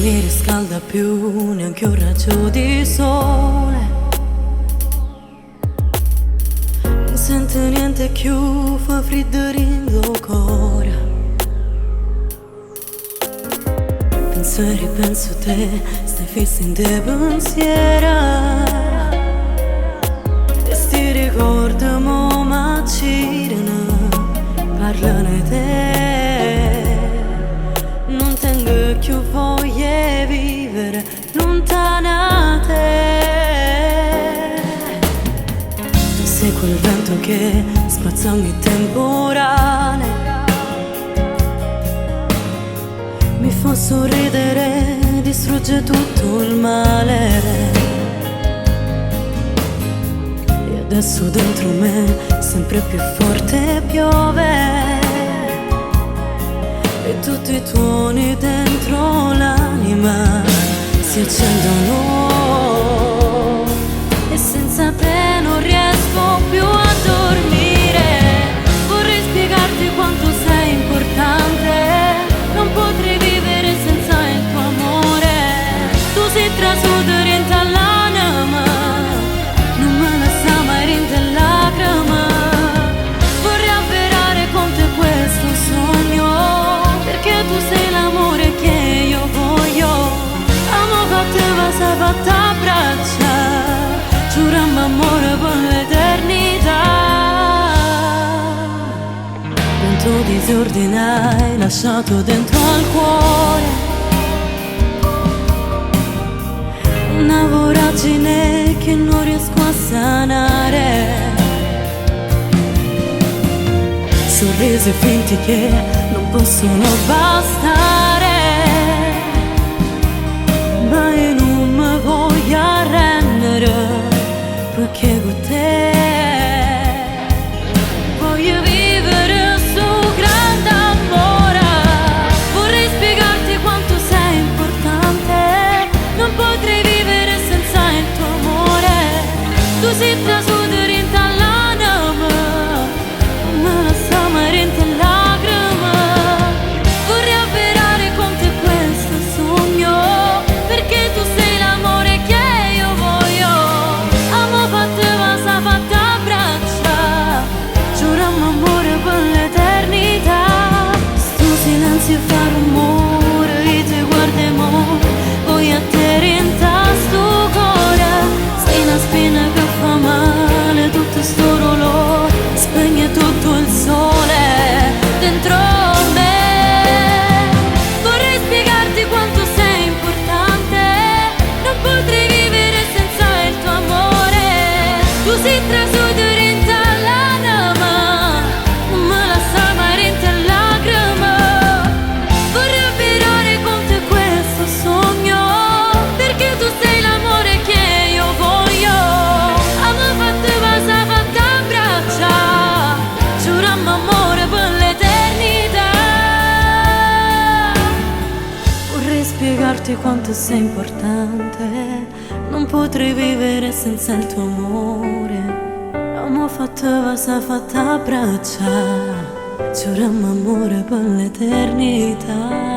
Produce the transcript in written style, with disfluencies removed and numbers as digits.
mi riscalda più neanche un raggio di sole. Non sento niente più, fa freddo rindo cuore. Penso e ripenso te, stai fisso in te pensiera. E sti ricordi mo m'accirano, parlano di te. Non tengo più voglia di vivere lontana da te. Tu sei quel vento che spazza ogni temporale, mi fa sorridere, distrugge tutto il male. E adesso dentro me sempre più forte piove, e tutti i tuoni dentro l'anima si accendono, e senza te non riesco più a dormire. Vorrei spiegarti quanto sei importante, non potrei vivere senza il tuo amore. Tu sei trasudo orienta l'anima, non me la sa mai rinde lacrima. Vorrei avverare con te questo sogno, perché tu sei l'amore che io voglio. Amo fatte va fatta a braccia, giuriamo amore per l'eternità. Quanto disordine hai lasciato dentro al cuore, una voragine che non riesco a sanare. Sorrisi finti che non possono bastare, ma io non mi voglio arrendere, perché con te voglio vivere su grande amore. Vorrei spiegarti quanto sei importante, non potrei vivere senza il tuo amore. Tu sei trasudo orienta l'anima, non me la sa mai rinde lacrima. Vorrei avverare con te questo sogno, perché tu sei l'amore che io voglio. Amo fatte va fatta a braccia, giuriamo amore per l'eternità. Sto silenzio fa rumore, io ti guardo amore, poi a te rienta sto cuore. Sei una spina che fa male, tutto sto dolore spegne tutto il sole dentro me. Vorrei spiegarti quanto sei importante, non potrei vivere senza il tuo amore. Tu sei trasudo orienta l'anima, non me la sa mai rinde lacrima. Vorrei avverare con te questo sogno, perché tu sei l'amore che io voglio. Amo fatte va fatta a braccia, giuriamo amore per l'eternità. Vorrei spiegarti quanto sei importante, non potrei vivere senza il tuo amore. Amo fatte va fatta a braccia, giuriamo amore per l'eternità.